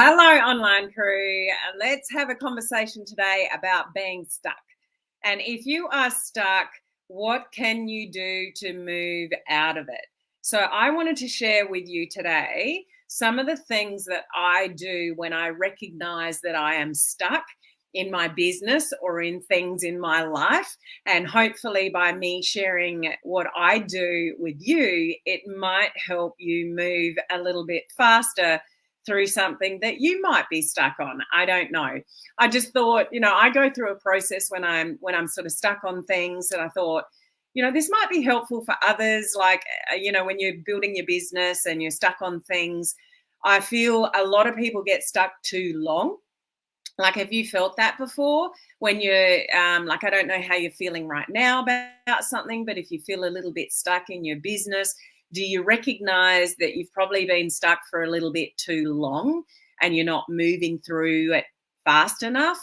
Hello, online crew. Let's have a conversation today about being stuck. And if you are stuck, what can you do to move out of it? So, I wanted to share with you today some of the things that I do when I recognize that I am stuck in my business or in things in my life. And hopefully, by me sharing what I do with you, it might help you move a little bit faster through something that you might be stuck on. I don't know. I just thought, I go through a process when I'm sort of stuck on things, and I thought, this might be helpful for others. Like, when you're building your business and you're stuck on things, I feel a lot of people get stuck too long. Like, have you felt that before? When you're like, I don't know how you're feeling right now about something, but if you feel a little bit stuck in your business, do you recognize that you've probably been stuck for a little bit too long and you're not moving through it fast enough?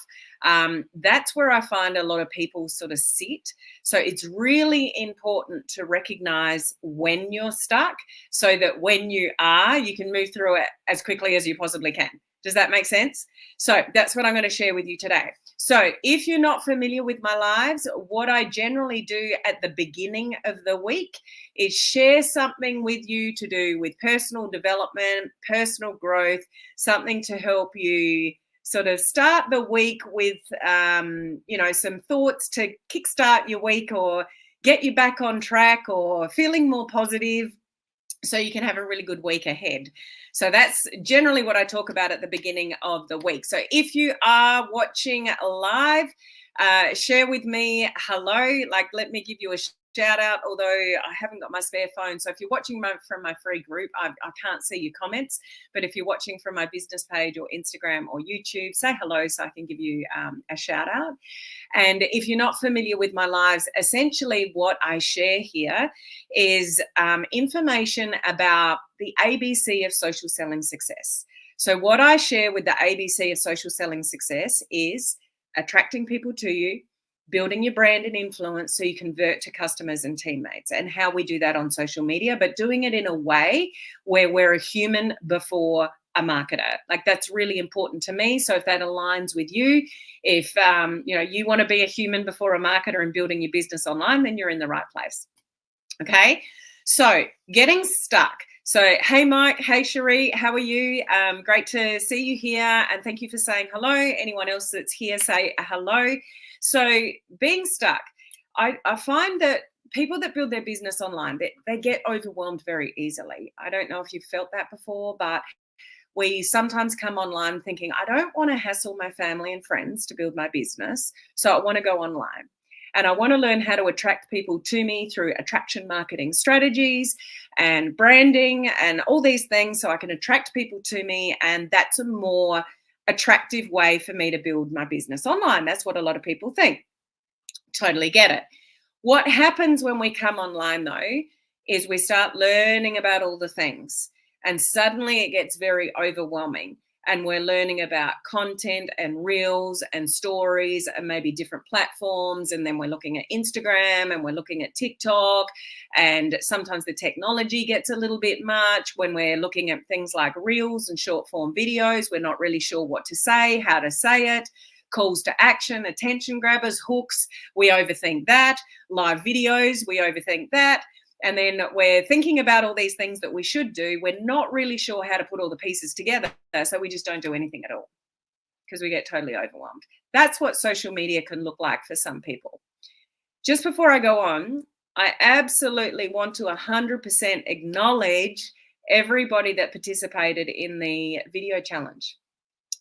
That's where I find a lot of people sort of sit. So it's really important to recognize when you're stuck so that when you are, you can move through it as quickly as you possibly can. Does that make sense? So that's what I'm going to share with you today. So if you're not familiar with my lives, what I generally do at the beginning of the week is share something with you to do with personal development, personal growth, something to help you sort of start the week with, some thoughts to kickstart your week or get you back on track or feeling more positive, so you can have a really good week ahead. So that's generally what I talk about at the beginning of the week. So if you are watching live, share with me hello. Like, let me give you a shout out, although I haven't got my spare phone. So if you're watching from my free group, I can't see your comments. But if you're watching from my business page or Instagram or YouTube, say hello so I can give you a shout out. And if you're not familiar with my lives, essentially what I share here is information about the ABC of social selling success. So what I share with the ABC of social selling success is attracting people to you, building your brand and influence so you convert to customers and teammates, and how we do that on social media, but doing it in a way where we're a human before a marketer. Like, that's really important to me. So if that aligns with you, if you want to be a human before a marketer and building your business online, then you're in the right place. Okay, so getting stuck. So, hey, Mike. Hey, Cherie. How are you? Great to see you here. And thank you for saying hello. Anyone else that's here, say hello. So, being stuck, I find that people that build their business online, they get overwhelmed very easily. I don't know if you've felt that before, but we sometimes come online thinking, I don't want to hassle my family and friends to build my business, so I want to go online. And I want to learn how to attract people to me through attraction marketing strategies and branding and all these things so I can attract people to me. And that's a more attractive way for me to build my business online. That's what a lot of people think. Totally get it. What happens when we come online, though, is we start learning about all the things. And suddenly it gets very overwhelming. And we're learning about content and reels and stories and maybe different platforms. And then we're looking at Instagram and we're looking at TikTok. And sometimes the technology gets a little bit much. When we're looking at things like reels and short form videos, we're not really sure what to say, how to say it. Calls to action, attention grabbers, hooks, we overthink that. Live videos, we overthink that. And then we're thinking about all these things that we should do. We're not really sure how to put all the pieces together, so we just don't do anything at all because we get totally overwhelmed. That's what social media can look like for some people. Just before I go on, I absolutely want to 100% acknowledge everybody that participated in the video challenge,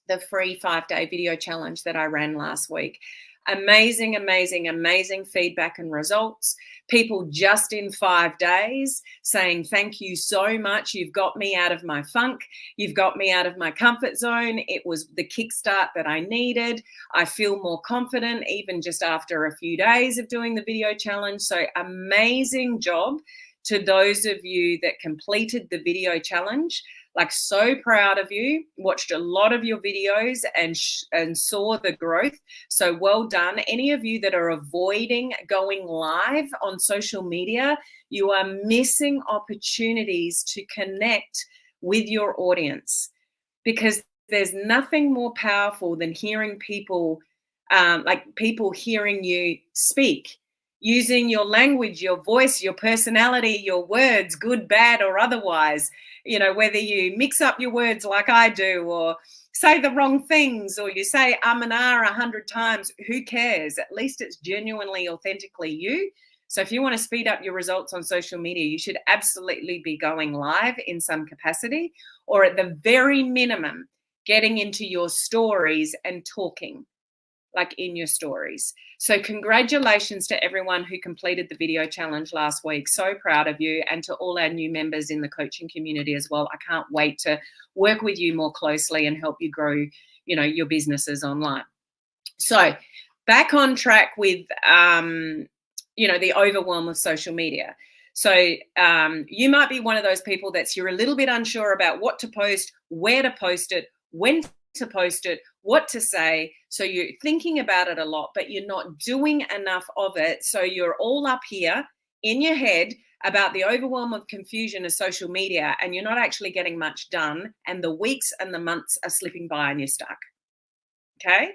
the free 5-day video challenge that I ran last week. Amazing, amazing, amazing feedback and results. People just in 5 days saying, thank you so much. You've got me out of my funk. You've got me out of my comfort zone. It was the kickstart that I needed. I feel more confident even just after a few days of doing the video challenge. So amazing job to those of you that completed the video challenge. Like, so proud of you. Watched a lot of your videos and saw the growth. So well done. Any of you that are avoiding going live on social media, you are missing opportunities to connect with your audience, because there's nothing more powerful than hearing people, like people hearing you speak, using your language, your voice, your personality, your words, good, bad, or otherwise. You know, whether you mix up your words like I do, or say the wrong things, or you say and 100 times, who cares? At least it's genuinely, authentically you. So if you want to speed up your results on social media, you should absolutely be going live in some capacity, or at the very minimum, getting into your stories and talking like in your stories. So congratulations to everyone who completed the video challenge last week. So proud of you, and to all our new members in the coaching community as well. I can't wait to work with you more closely and help you grow, you know, your businesses online. So back on track with, you know, the overwhelm of social media. So you might be one of those people you're a little bit unsure about what to post, where to post it, when to post it, what to say. So you're thinking about it a lot, but you're not doing enough of it. So you're all up here in your head about the overwhelm of confusion of social media, and you're not actually getting much done. And the weeks and the months are slipping by and you're stuck. Okay.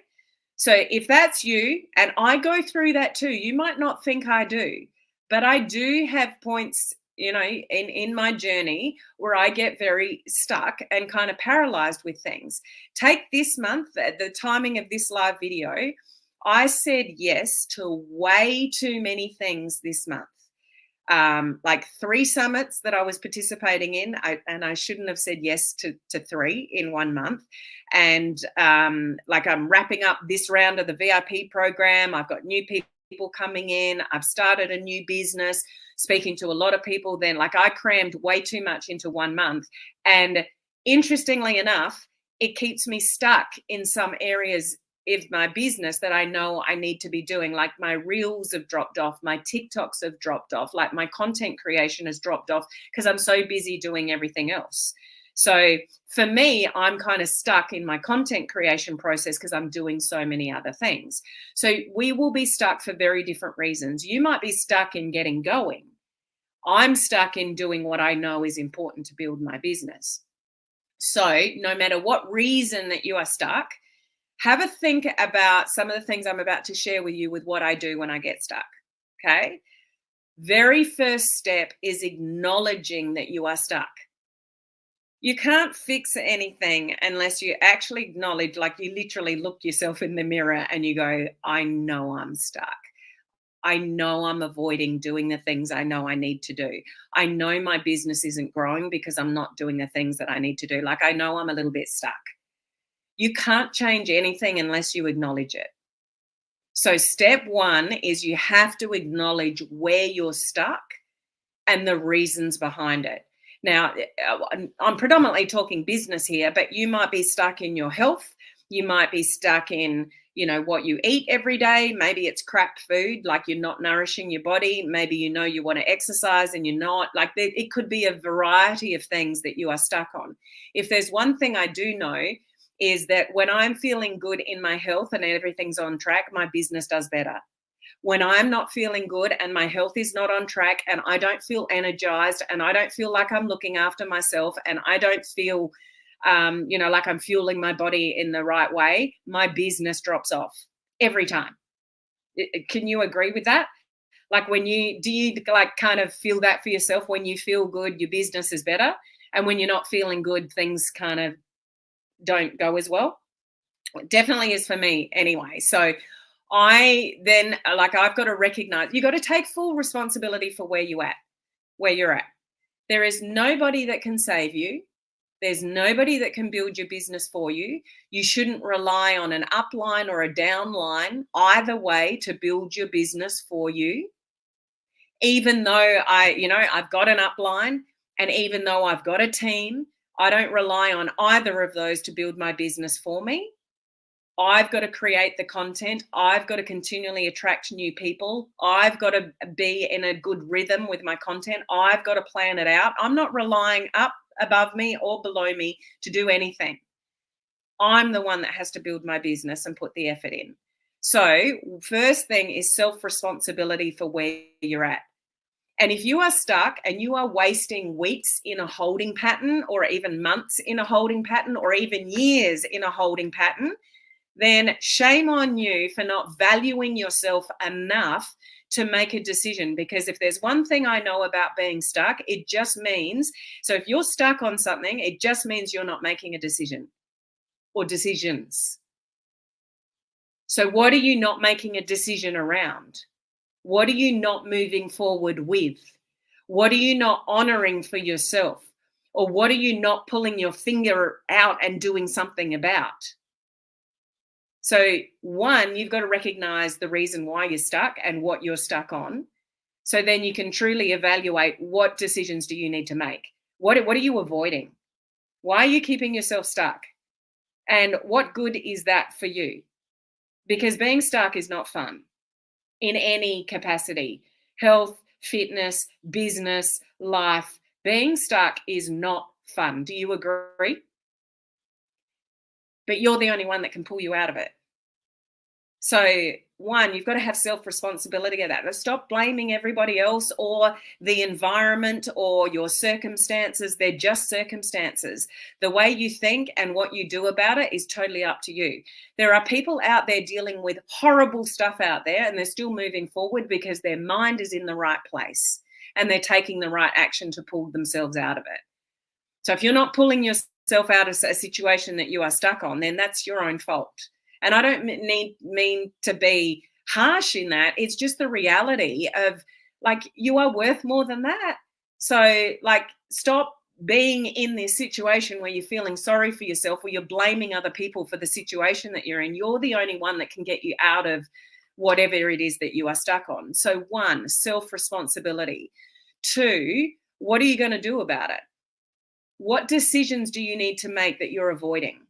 So if that's you, and I go through that too, you might not think I do, but I do have points, you know, in my journey where I get very stuck and kind of paralyzed with things. Take this month, the timing of this live video, I said yes to way too many things this month. Like 3 summits that I was participating in, and I shouldn't have said yes to 3 in 1 month. And like I'm wrapping up this round of the VIP program. I've got new people coming in. I've started a new business, speaking to a lot of people. Then, like, I crammed way too much into 1 month. And interestingly enough, it keeps me stuck in some areas of my business that I know I need to be doing. Like my reels have dropped off, my TikToks have dropped off, like my content creation has dropped off because I'm so busy doing everything else. So for me, I'm kind of stuck in my content creation process because I'm doing so many other things. So we will be stuck for very different reasons. You might be stuck in getting going. I'm stuck in doing what I know is important to build my business. So no matter what reason that you are stuck, have a think about some of the things I'm about to share with you with what I do when I get stuck. Okay. Very first step is acknowledging that you are stuck. You can't fix anything unless you actually acknowledge, like you literally look yourself in the mirror and you go, I know I'm stuck. I know I'm avoiding doing the things I know I need to do. I know my business isn't growing because I'm not doing the things that I need to do. Like I know I'm a little bit stuck. You can't change anything unless you acknowledge it. So step 1 is you have to acknowledge where you're stuck and the reasons behind it. Now, I'm predominantly talking business here, but you might be stuck in your health. You might be stuck in, you know, what you eat every day. Maybe it's crap food, like you're not nourishing your body. Maybe you know you want to exercise and you're not. Like it could be a variety of things that you are stuck on. If there's one thing I do know, is that when I'm feeling good in my health and everything's on track, my business does better. When I'm not feeling good and my health is not on track and I don't feel energized and I don't feel like I'm looking after myself and I don't feel, you know, like I'm fueling my body in the right way, my business drops off every time. Can you agree with that? Like do you like kind of feel that for yourself? When you feel good, your business is better. And when you're not feeling good, things kind of don't go as well. It definitely is for me anyway. So I've got to recognize, you got to take full responsibility for where you're at. There is nobody that can save you. There's nobody that can build your business for you. You shouldn't rely on an upline or a downline either way to build your business for you. Even though I've got an upline, and even though I've got a team, I don't rely on either of those to build my business for me. I've got to create the content. I've got to continually attract new people. I've got to be in a good rhythm with my content. I've got to plan it out. I'm not relying up above me or below me to do anything. I'm the one that has to build my business and put the effort in. So first thing is self-responsibility for where you're at. And if you are stuck and you are wasting weeks in a holding pattern, or even months in a holding pattern, or even years in a holding pattern, then shame on you for not valuing yourself enough to make a decision. Because if there's one thing I know about being stuck, it just means, so if you're stuck on something, it just means you're not making a decision or decisions. So what are you not making a decision around? What are you not moving forward with? What are you not honoring for yourself? Or what are you not pulling your finger out and doing something about? So one, you've got to recognize the reason why you're stuck and what you're stuck on. So then you can truly evaluate, what decisions do you need to make? What are you avoiding? Why are you keeping yourself stuck? And what good is that for you? Because being stuck is not fun in any capacity. Health, fitness, business, life. Being stuck is not fun. Do you agree? But you're the only one that can pull you out of it. So one, you've got to have self-responsibility of that. Stop blaming everybody else or the environment or your circumstances. They're just circumstances. The way you think and what you do about it is totally up to you. There are people out there dealing with horrible stuff out there, and they're still moving forward because their mind is in the right place and they're taking the right action to pull themselves out of it. So if you're not pulling yourself out of a situation that you are stuck on, then that's your own fault. And I don't mean to be harsh in that. It's just the reality of, like, you are worth more than that. So, like, stop being in this situation where you're feeling sorry for yourself or you're blaming other people for the situation that you're in. You're the only one that can get you out of whatever it is that you are stuck on. So one, self-responsibility. Two, what are you going to do about it? What decisions do you need to make that you're avoiding?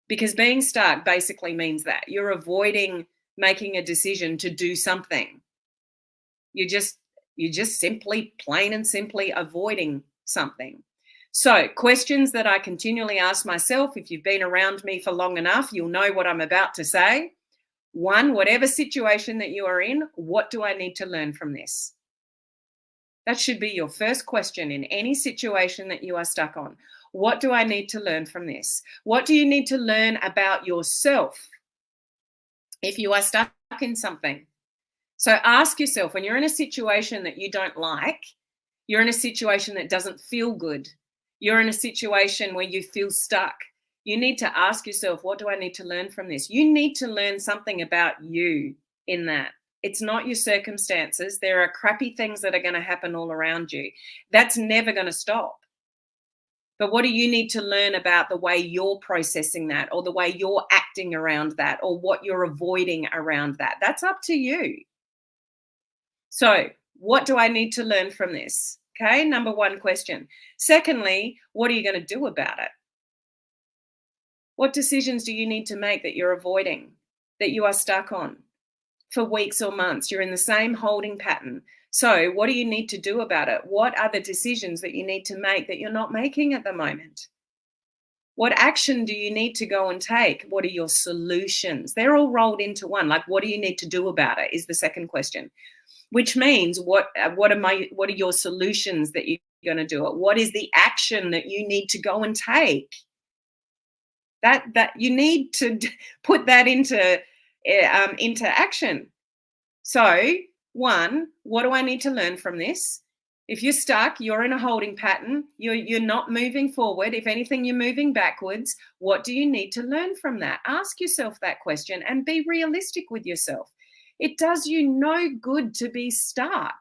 Because being stuck basically means that you're avoiding making a decision to do something. You're just simply, plain and simply avoiding something. So questions that I continually ask myself, if you've been around me for long enough, you'll know what I'm about to say. One, whatever situation that you are in, what do I need to learn from this? That should be your first question in any situation that you are stuck on. What do I need to learn from this? What do you need to learn about yourself if you are stuck in something? So ask yourself, when you're in a situation that you don't like, you're in a situation that doesn't feel good, you're in a situation where you feel stuck, you need to ask yourself, what do I need to learn from this? You need to learn something about you in that. It's not your circumstances. There are crappy things that are going to happen all around you. That's never going to stop. But what do you need to learn about the way you're processing that, or the way you're acting around that, or what you're avoiding around that? That's up to you. So what do I need to learn from this? Okay, number one question. Secondly, what are you going to do about it? What decisions do you need to make that you're avoiding, that you are stuck on for weeks or months? You're in the same holding pattern. So what do you need to do about it? What are the decisions that you need to make that you're not making at the moment? What action do you need to go and take? What are your solutions? They're all rolled into one. Like, what do you need to do about it is the second question, which means what are your solutions that you're going to do it? What is the action that you need to go and take? That you need to put that into action. So one, what do I need to learn from this? If you're stuck, you're in a holding pattern, you're not moving forward. If anything, you're moving backwards. What do you need to learn from that? Ask yourself that question and be realistic with yourself. It does you no good to be stuck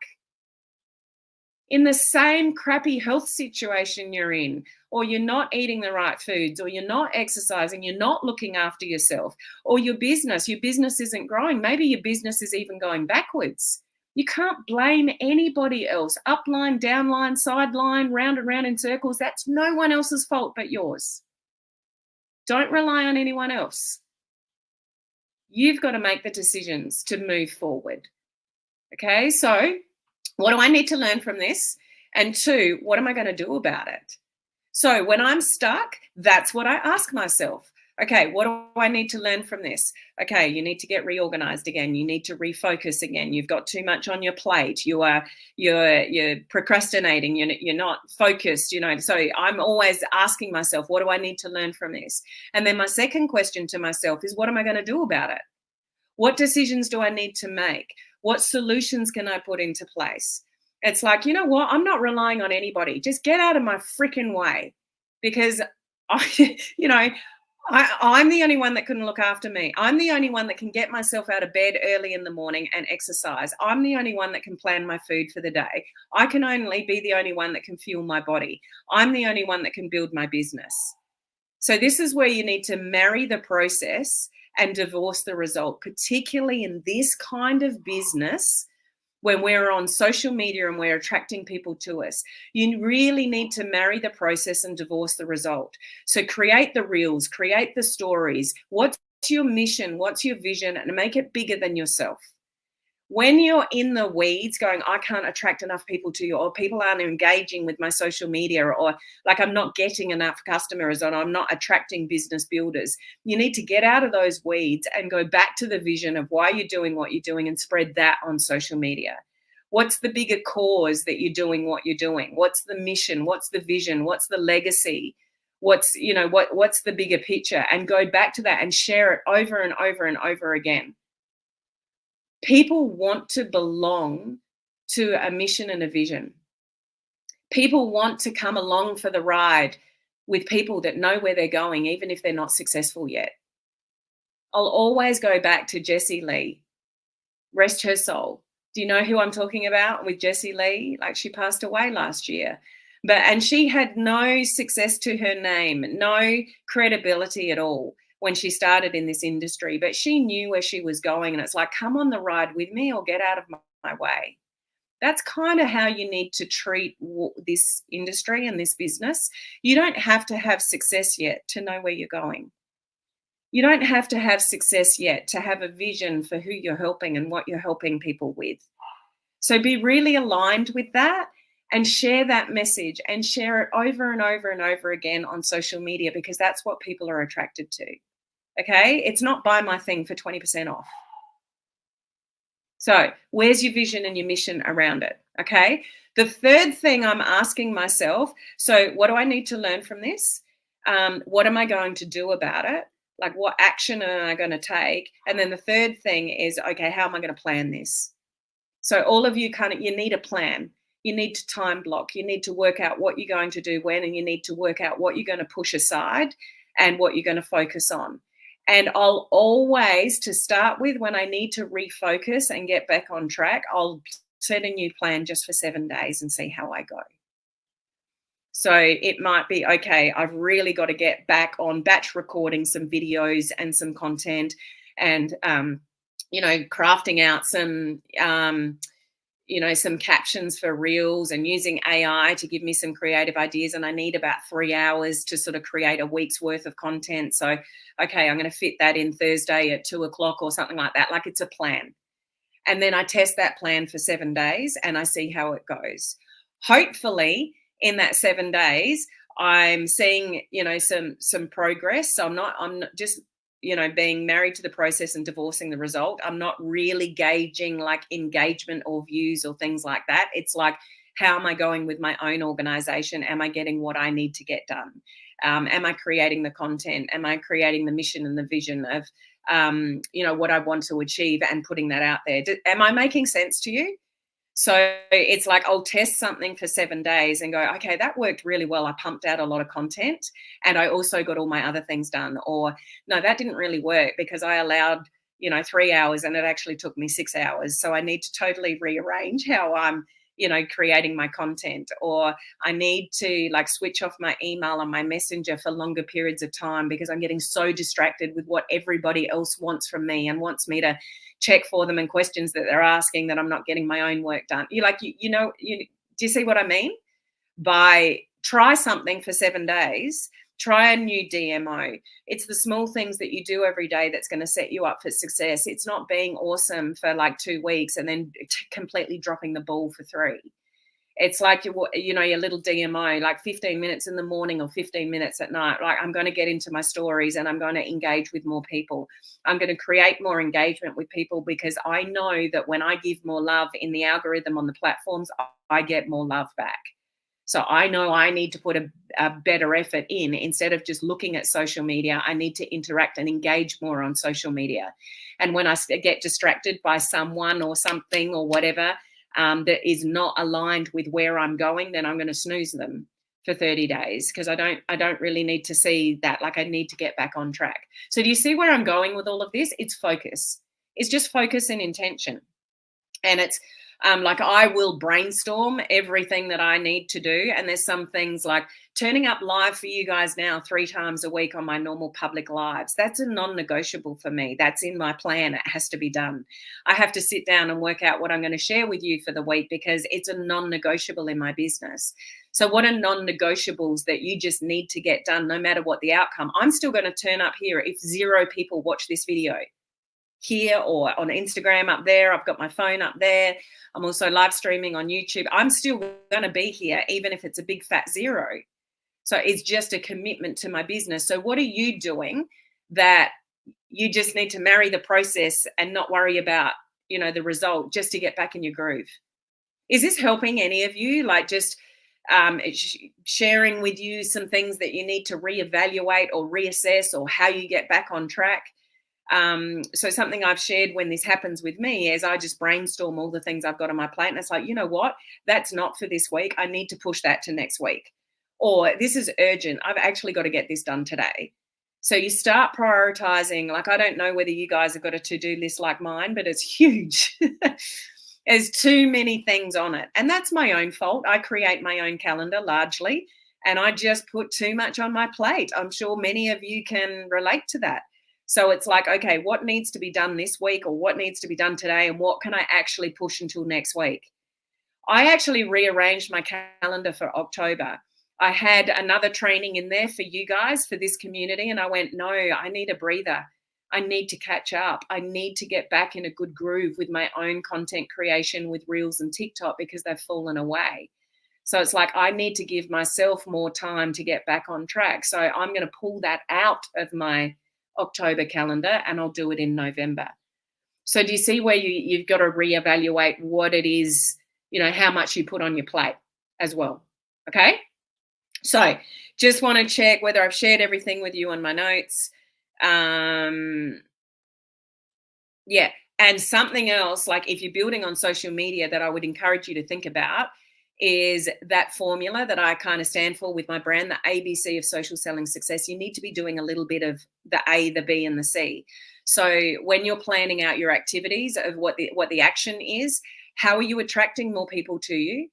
in the same crappy health situation you're in, or you're not eating the right foods, or you're not exercising, you're not looking after yourself, or your business isn't growing. Maybe your business is even going backwards. You can't blame anybody else. Upline, downline, sideline, round and round in circles. That's no one else's fault but yours. Don't rely on anyone else. You've got to make the decisions to move forward. Okay, so what do I need to learn from this? And two, what am I going to do about it? So when I'm stuck, that's what I ask myself. Okay, what do I need to learn from this? Okay, you need to get reorganized again. You need to refocus again. You've got too much on your plate. You're procrastinating. You're not focused. So I'm always asking myself, what do I need to learn from this? And then my second question to myself is, what am I going to do about it? What decisions do I need to make? What solutions can I put into place? It's like, you know what? I'm not relying on anybody. Just get out of my freaking way, because I, you know, I'm the only one that can look after me. I'm the only one that can get myself out of bed early in the morning and exercise. I'm the only one that can plan my food for the day. I can only be the only one that can fuel my body. I'm the only one that can build my business. So this is where you need to marry the process and divorce the result, particularly in this kind of business when we're on social media and we're attracting people to us. You really need to marry the process and divorce the result. So create the reels, create the stories. What's your mission? What's your vision? And make it bigger than yourself. When you're in the weeds going, I can't attract enough people to you, or people aren't engaging with my social media, or like I'm not getting enough customers, or I'm not attracting business builders, you need to get out of those weeds and go back to the vision of why you're doing what you're doing and spread that on social media. What's the bigger cause that you're doing what you're doing? What's the mission? What's the vision? What's the legacy? What's the bigger picture? And go back to that and share it over and over and over again. People want to belong to a mission and a vision. People want to come along for the ride with people that know where they're going, even if they're not successful yet. I'll always go back to Jessie Lee, rest her soul. Do you know who I'm talking about with Jessie Lee? Like, she passed away last year. And she had no success to her name, no credibility at all when she started in this industry, but she knew where she was going. And it's like, come on the ride with me or get out of my way. That's kind of how you need to treat this industry and this business. You don't have to have success yet to know where you're going. You don't have to have success yet to have a vision for who you're helping and what you're helping people with. So be really aligned with that and share that message and share it over and over and over again on social media, because that's what people are attracted to. Okay? It's not buy my thing for 20% off. So where's your vision and your mission around it? Okay? The third thing I'm asking myself, so what do I need to learn from this? What am I going to do about it? Like, what action am I going to take? And then the third thing is, okay, how am I going to plan this? So all of you you need a plan. You need to time block. You need to work out what you're going to do when, and you need to work out what you're going to push aside and what you're going to focus on. And I'll always, to start with, when I need to refocus and get back on track, I'll set a new plan just for 7 days and see how I go. So it might be, okay, I've really got to get back on batch recording some videos and some content, and, crafting out some, some captions for reels, and using AI to give me some creative ideas. And I need about 3 hours to sort of create a week's worth of content. So, okay, I'm going to fit that in Thursday at 2:00 or something like that. Like, it's a plan. And then I test that plan for 7 days and I see how it goes. Hopefully in that 7 days, I'm seeing, some progress. So I'm not just, being married to the process and divorcing the result. I'm not really gauging like engagement or views or things like that. It's like, how am I going with my own organization? Am I getting what I need to get done? Am I creating the content? Am I creating the mission and the vision of, what I want to achieve and putting that out there? Am I making sense to you? So it's like, I'll test something for 7 days and go, okay, that worked really well. I pumped out a lot of content and I also got all my other things done. Or no, that didn't really work because I allowed, 3 hours and it actually took me 6 hours. So I need to totally rearrange how I'm, creating my content. Or I need to like switch off my email and my messenger for longer periods of time because I'm getting so distracted with what everybody else wants from me and wants me to check for them and questions that they're asking, that I'm not getting my own work done. Do you see what I mean? Try something for 7 days, try a new DMO. It's the small things that you do every day that's going to set you up for success. It's not being awesome for like 2 weeks and then completely dropping the ball for 3. It's like your little DMO, like 15 minutes in the morning or 15 minutes at night. Like, I'm going to get into my stories and I'm going to engage with more people. I'm going to create more engagement with people, because I know that when I give more love in the algorithm on the platforms, I get more love back. So I know I need to put a better effort in. Instead of just looking at social media, I need to interact and engage more on social media. And when I get distracted by someone or something or whatever that is not aligned with where I'm going, then I'm going to snooze them for 30 days, because I don't really need to see that. Like, I need to get back on track. So do you see where I'm going with all of this? It's focus. It's just focus and intention. And it's like, I will brainstorm everything that I need to do. And there's some things like turning up live for you guys now 3 times a week on my normal public lives. That's a non-negotiable for me. That's in my plan. It has to be done. I have to sit down and work out what I'm going to share with you for the week, because it's a non-negotiable in my business. So what are non-negotiables that you just need to get done no matter what the outcome? I'm still going to turn up here if 0 people watch this video here or on Instagram up there. I've got my phone up there. I'm also live streaming on YouTube. I'm still going to be here, even if it's a big fat 0. So it's just a commitment to my business. So what are you doing that you just need to marry the process and not worry about, the result, just to get back in your groove? Is this helping any of you? Like, just sharing with you some things that you need to reevaluate or reassess, or how you get back on track. So something I've shared when this happens with me is I just brainstorm all the things I've got on my plate, and it's like, you know what, that's not for this week. I need to push that to next week. Or this is urgent. I've actually got to get this done today. So you start prioritizing. Like, I don't know whether you guys have got a to-do list like mine, but it's huge. There's too many things on it. And that's my own fault. I create my own calendar largely, and I just put too much on my plate. I'm sure many of you can relate to that. So it's like, okay, what needs to be done this week, or what needs to be done today, and what can I actually push until next week? I actually rearranged my calendar for October. I had another training in there for you guys, for this community, and I went, no, I need a breather. I need to catch up. I need to get back in a good groove with my own content creation with Reels and TikTok, because they've fallen away. So it's like, I need to give myself more time to get back on track. So I'm going to pull that out of my October calendar, and I'll do it in November. So do you see where you've got to reevaluate what it is, how much you put on your plate as well? Okay. So just want to check whether I've shared everything with you on my notes. Yeah. And something else, like, if you're building on social media, that I would encourage you to think about is that formula that I kind of stand for with my brand, the ABC of social selling success. You need to be doing a little bit of the A, the B, and the C. So when you're planning out your activities of what the action is, how are you attracting more people to you?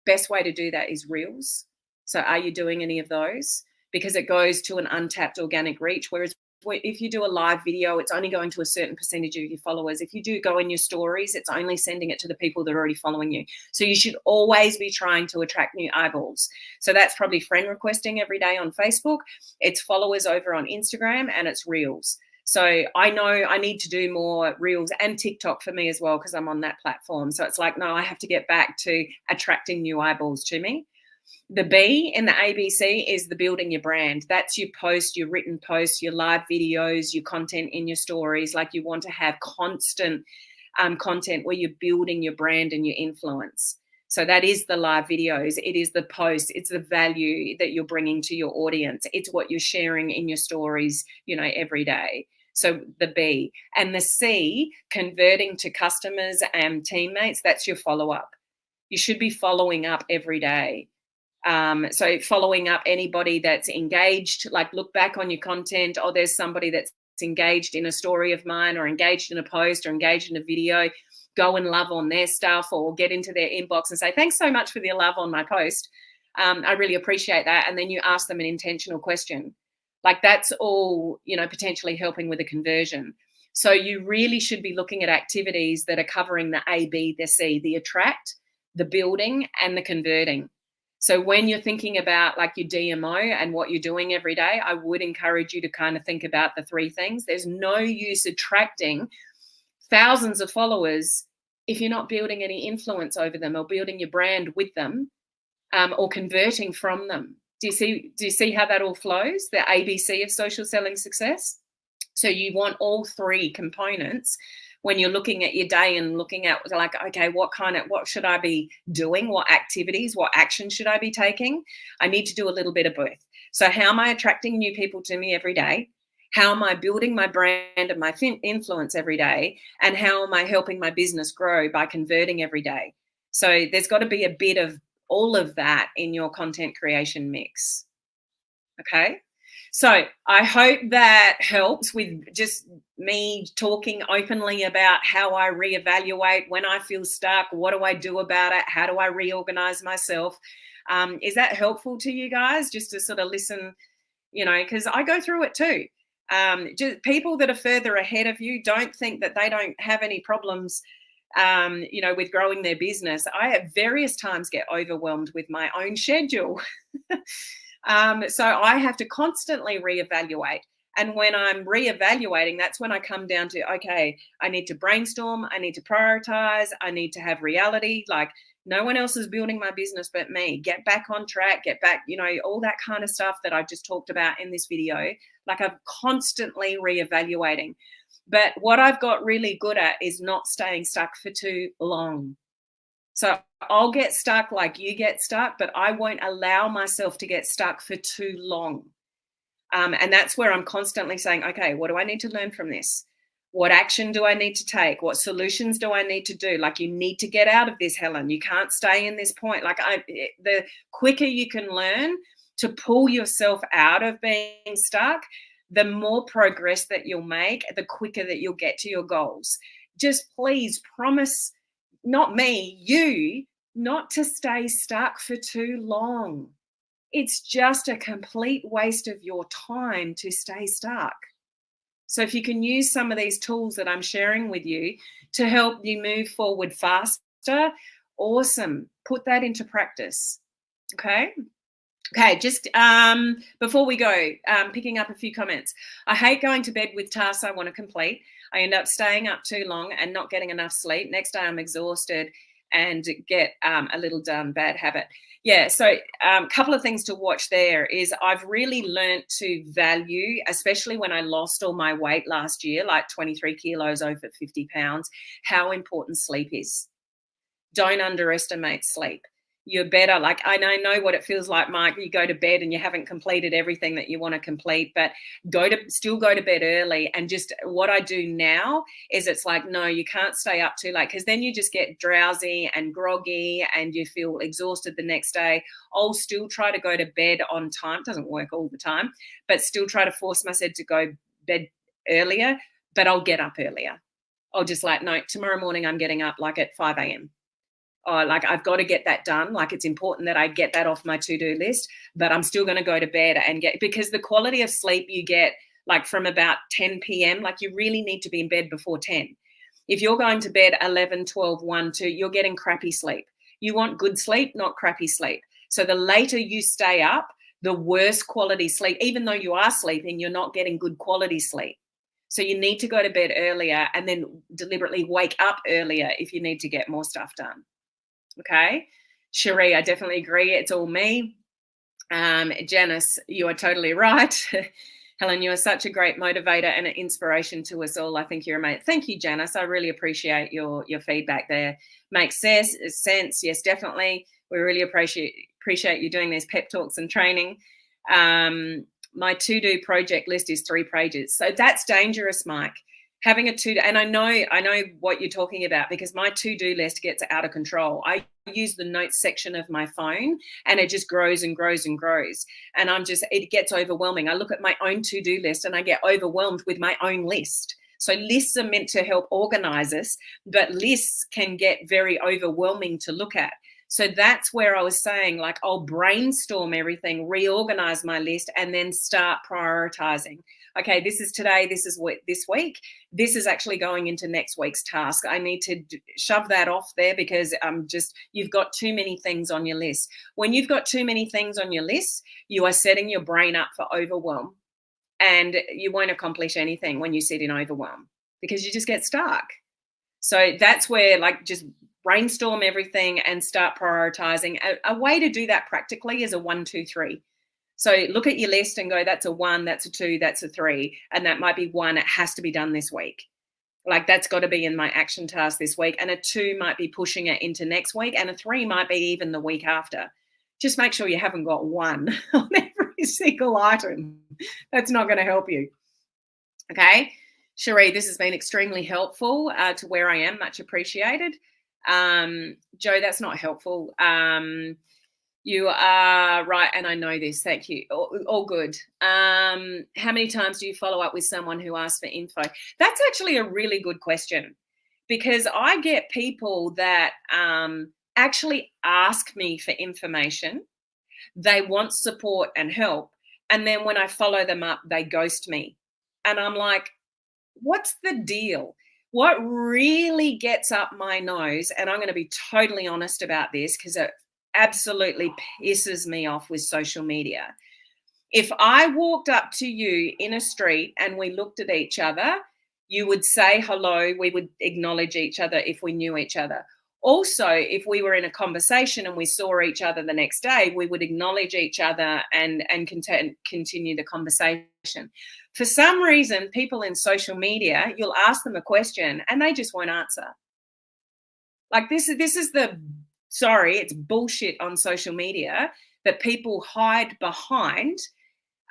Best way to do that is Reels. So are you doing any of those? Because it goes to an untapped organic reach, whereas if you do a live video, it's only going to a certain percentage of your followers. If you do go in your stories, it's only sending it to the people that are already following you. So you should always be trying to attract new eyeballs. So that's probably friend requesting every day on Facebook. It's followers over on Instagram, and it's Reels. So I know I need to do more Reels and TikTok for me as well, because I'm on that platform. So it's like, no, I have to get back to attracting new eyeballs to me. The B in the ABC is the building your brand. That's your post, your written posts, your live videos, your content in your stories. Like, you want to have constant content where you're building your brand and your influence. So that is the live videos. It is the posts. It's the value that you're bringing to your audience. It's what you're sharing in your stories, every day. So the B. And the C, converting to customers and teammates, that's your follow-up. You should be following up every day. So following up anybody that's engaged, like, look back on your content. Oh, there's somebody that's engaged in a story of mine, or engaged in a post, or engaged in a video. Go and love on their stuff, or get into their inbox and say, thanks so much for the love on my post. I really appreciate that. And then you ask them an intentional question. Like, that's all, potentially helping with a conversion. So you really should be looking at activities that are covering the A, B, the C, the attract, the building, and the converting. So when you're thinking about, like, your DMO and what you're doing every day, I would encourage you to kind of think about the 3 things. There's no use attracting thousands of followers if you're not building any influence over them or building your brand with them, or converting from them. Do you see how that all flows? The ABC of social selling success. So you want all three components when you're looking at your day and looking at, like, okay, what should I be doing? What activities, what action should I be taking? I need to do a little bit of both. So how am I attracting new people to me every day? How am I building my brand and my influence every day? And how am I helping my business grow by converting every day? So there's got to be a bit of all of that in your content creation mix. Okay. So I hope that helps with just me talking openly about how I reevaluate when I feel stuck. What do I do about it? How do I reorganize myself? Is that helpful to you guys, just to sort of listen, because I go through it too. Just people that are further ahead of you, don't think that they don't have any problems with growing their business. I at various times get overwhelmed with my own schedule. So I have to constantly reevaluate. And when I'm reevaluating, that's when I come down to, okay, I need to brainstorm, I need to prioritize, I need to have reality. Like, no one else is building my business but me. Get back on track, get back, all that kind of stuff that I've just talked about in this video. Like, I'm constantly reevaluating. But what I've got really good at is not staying stuck for too long. So I'll get stuck like you get stuck, but I won't allow myself to get stuck for too long. And that's where I'm constantly saying, okay, what do I need to learn from this? What action do I need to take? What solutions do I need to do? Like, you need to get out of this, Helen. You can't stay in this point. Like, the quicker you can learn to pull yourself out of being stuck, the more progress that you'll make, the quicker that you'll get to your goals. Just please promise, not me, you, not to stay stuck for too long. It's just a complete waste of your time to stay stuck. So if you can use some of these tools that I'm sharing with you to help you move forward faster, awesome. Put that into practice. Okay. Okay, just before we go, picking up a few comments. I hate going to bed with tasks I want to complete. I end up staying up too long and not getting enough sleep. Next day I'm exhausted and get a little done. Bad habit. Yeah, so a couple of things to watch there is I've really learned to value, especially when I lost all my weight last year, like 23 kilos over 50 pounds, how important sleep is. Don't underestimate sleep. You're better. Like, I know what it feels like, Mike. You go to bed and you haven't completed everything that you want to complete, but still go to bed early. And just what I do now is, it's like, no, you can't stay up too late, because then you just get drowsy and groggy and you feel exhausted the next day. I'll still try to go to bed on time. It doesn't work all the time, but still try to force myself to go bed earlier, but I'll get up earlier. I'll just like, no, tomorrow morning I'm getting up like at 5 a.m. Oh, like, I've got to get that done. Like, it's important that I get that off my to-do list, but I'm still going to go to bed and because the quality of sleep you get, like, from about 10 p.m., like, you really need to be in bed before 10. If you're going to bed 11, 12, 1, 2, you're getting crappy sleep. You want good sleep, not crappy sleep. So the later you stay up, the worse quality sleep. Even though you are sleeping, you're not getting good quality sleep. So you need to go to bed earlier and then deliberately wake up earlier if you need to get more stuff done. Okay. Cherie, I definitely agree. It's all me. Janice, you are totally right. Helen, you are such a great motivator and an inspiration to us all. I think you're amazing. Thank you, Janice. I really appreciate your feedback there. Makes sense. Yes, definitely. We really appreciate you doing these pep talks and training. My to-do project list is 3 pages. So that's dangerous, Mike. Having a to-do, and I know what you're talking about, because my to-do list gets out of control. I use the notes section of my phone and it just grows and grows and grows. And it gets overwhelming. I look at my own to-do list and I get overwhelmed with my own list. So lists are meant to help organize us, but lists can get very overwhelming to look at. So that's where I was saying, like, I'll brainstorm everything, reorganize my list, and then start prioritizing. Okay, this is today, this is what this week, this is actually going into next week's task. I need to shove that off there because you've got too many things on your list. When you've got too many things on your list, you are setting your brain up for overwhelm, and you won't accomplish anything when you sit in overwhelm because you just get stuck. So that's where, like, just brainstorm everything and start prioritizing. A way to do that practically is a 1, 2, 3. So look at your list and go, that's a 1, that's a 2, that's a 3. And that might be 1, it has to be done this week. Like, that's got to be in my action task this week. And a 2 might be pushing it into next week. And a 3 might be even the week after. Just make sure you haven't got 1 on every single item. That's not going to help you. Okay. Cherie, this has been extremely helpful to where I am. Much appreciated. Joe, that's not helpful. You are right, and I know this. Thank you. All good. How many times do you follow up with someone who asks for info? That's actually a really good question, because I get people that actually ask me for information. They want support and help. And then when I follow them up, they ghost me. And I'm like, what's the deal? What really gets up my nose, and I'm going to be totally honest about this because it absolutely pisses me off with social media. If I walked up to you in a street and we looked at each other, you would say hello, we would acknowledge each other if we knew each other. Also, if we were in a conversation and we saw each other the next day, we would acknowledge each other and continue the conversation. For some reason, people in social media, you'll ask them a question and they just won't answer. Like, this is the, sorry, it's bullshit on social media that people hide behind.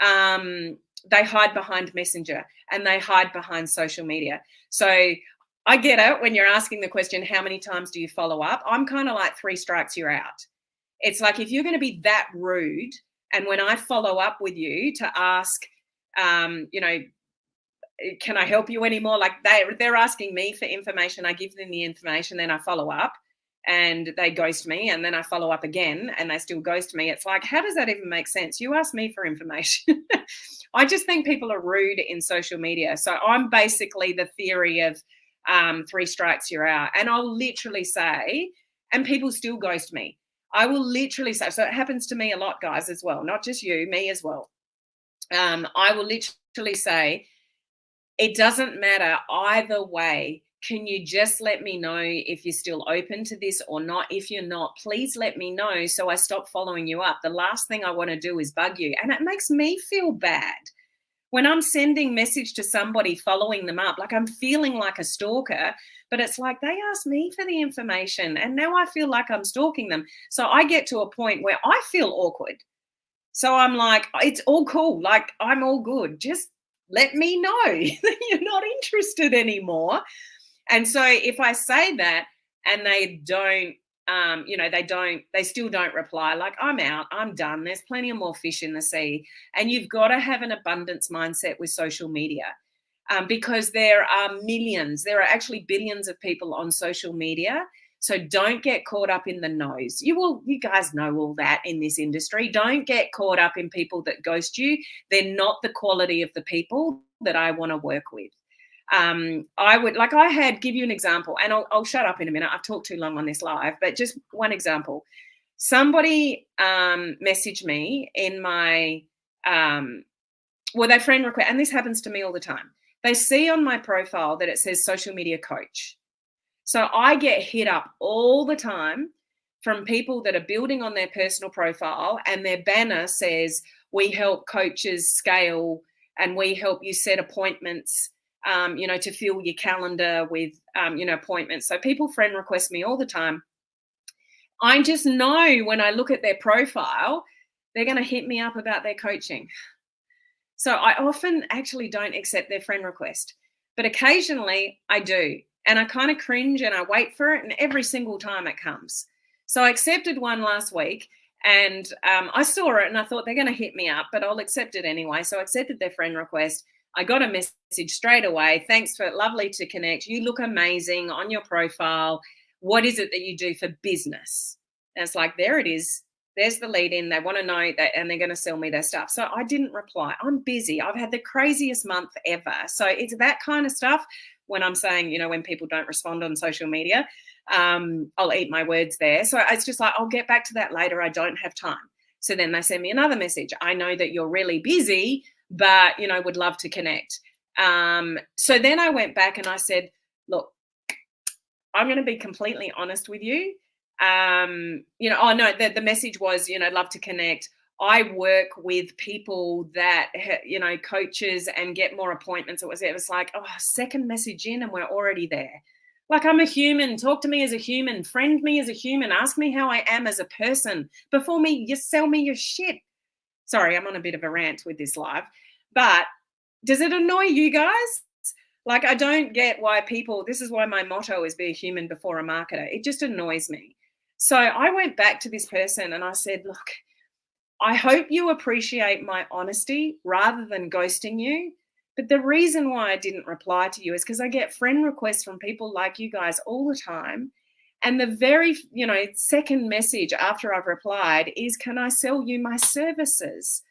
They hide behind Messenger and they hide behind social media. So I get it when you're asking the question, how many times do you follow up? I'm kind of like 3 strikes, you're out. It's like, if you're going to be that rude, and when I follow up with you to ask, you know, can I help you anymore? Like, they're asking me for information. I give them the information, then I follow up and they ghost me, and then I follow up again and they still ghost me. It's like, how does that even make sense? You asked me for information. I just think people are rude in social media. So I'm basically the theory of 3 strikes, you're out. And I'll literally say, and people still ghost me. I will literally say, so it happens to me a lot, guys, as well, not just you, me as well. I will literally say, it doesn't matter either way. Can you just let me know if you're still open to this or not? If you're not, please let me know so I stop following you up. The last thing I want to do is bug you. And it makes me feel bad when I'm sending message to somebody, following them up, like I'm feeling like a stalker, but it's like they asked me for the information and now I feel like I'm stalking them. So I get to a point where I feel awkward. So I'm like, it's all cool. Like, I'm all good. Just let me know that you're not interested anymore. And so if I say that and they don't, they still don't reply, like, I'm out, I'm done. There's plenty of more fish in the sea. And you've got to have an abundance mindset with social media, because there are millions, there are actually billions of people on social media. So don't get caught up in the noise. You guys know all that in this industry. Don't get caught up in people that ghost you. They're not the quality of the people that I want to work with. Give you an example, and I'll shut up in a minute. I've talked too long on this live, but just one example. Somebody messaged me in my, they friend request, and this happens to me all the time. They see on my profile that it says social media coach. So I get hit up all the time from people that are building on their personal profile and their banner says, we help coaches scale and we help you set appointments, to fill your calendar with, appointments. So people friend request me all the time. I just know when I look at their profile, they're going to hit me up about their coaching. So I often actually don't accept their friend request, but occasionally I do. And I kind of cringe and I wait for it. And every single time it comes. So I accepted one last week and I saw it and I thought they're going to hit me up, but I'll accept it anyway. So I accepted their friend request. I got a message straight away. Thanks, for lovely to connect. You look amazing on your profile. What is it that you do for business? And it's like, there it is. There's the lead in. They want to know that and they're going to sell me their stuff. So I didn't reply. I'm busy. I've had the craziest month ever. So it's that kind of stuff. When I'm saying, when people don't respond on social media, I'll eat my words there. So it's just like, I'll get back to that later. I don't have time. So then they send me another message. I know that you're really busy, but, would love to connect. So then I went back and I said, look, I'm going to be completely honest with you. Oh no, the message was, love to connect. I work with people that, coaches and get more appointments. It was like, oh, second message in and we're already there. Like, I'm a human. Talk to me as a human. Friend me as a human. Ask me how I am as a person before you sell me your shit. Sorry, I'm on a bit of a rant with this live, but does it annoy you guys? Like, I don't get why this is why my motto is be a human before a marketer. It just annoys me. So I went back to this person and I said, look, I hope you appreciate my honesty rather than ghosting you. But the reason why I didn't reply to you is because I get friend requests from people like you guys all the time. And the very, second message after I've replied is, can I sell you my services?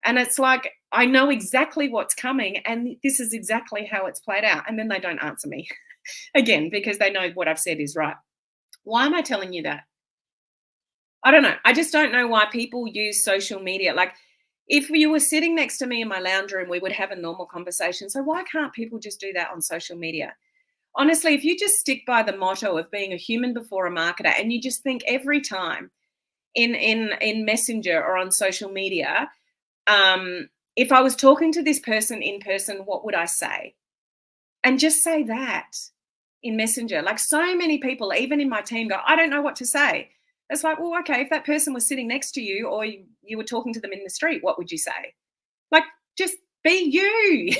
And it's like, I know exactly what's coming and this is exactly how it's played out. And then they don't answer me again, because they know what I've said is right. Why am I telling you that? I don't know. I just don't know why people use social media. Like, if you were sitting next to me in my lounge room, we would have a normal conversation. So why can't people just do that on social media? Honestly, if you just stick by the motto of being a human before a marketer, and you just think every time in Messenger or on social media, if I was talking to this person in person, what would I say? And just say that in Messenger. Like, so many people, even in my team, go, I don't know what to say. It's like, well, okay, if that person was sitting next to you or you were talking to them in the street, what would you say? Like, just be you,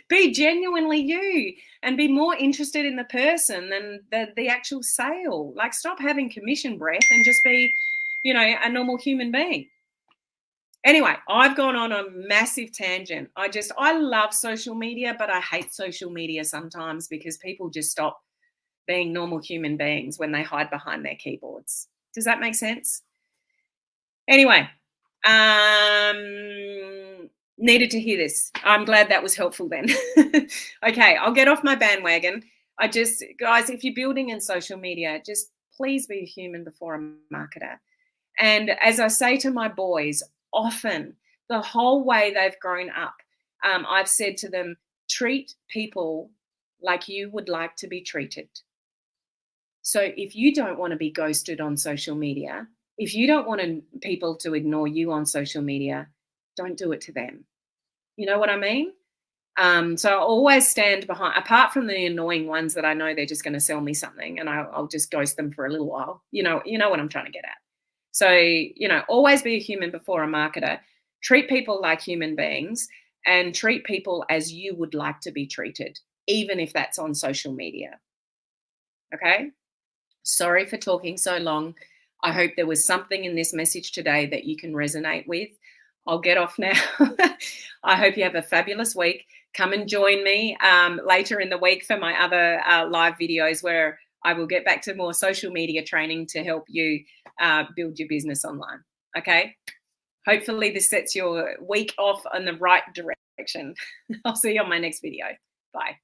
be genuinely you, and be more interested in the person than the actual sale. Like, stop having commission breath and just be, a normal human being. Anyway, I've gone on a massive tangent. I love social media, but I hate social media sometimes because people just stop being normal human beings when they hide behind their keyboards. Does that make sense? Anyway, needed to hear this. I'm glad that was helpful then. Okay, I'll get off my bandwagon. Guys, if you're building in social media, just please be a human before a marketer. And as I say to my boys, often the whole way they've grown up, I've said to them, treat people like you would like to be treated. So if you don't want to be ghosted on social media, if you don't want people to ignore you on social media, don't do it to them. You know what I mean? So I always stand behind, apart from the annoying ones that I know they're just going to sell me something and I'll just ghost them for a little while. You know what I'm trying to get at. So, always be a human before a marketer. Treat people like human beings and treat people as you would like to be treated, even if that's on social media. Okay? Sorry for talking so long. I hope there was something in this message today that you can resonate with. I'll get off now. I hope you have a fabulous week. Come and join me later in the week for my other live videos where I will get back to more social media training to help you build your business online. Okay? Hopefully this sets your week off on the right direction. I'll see you on my next video. Bye.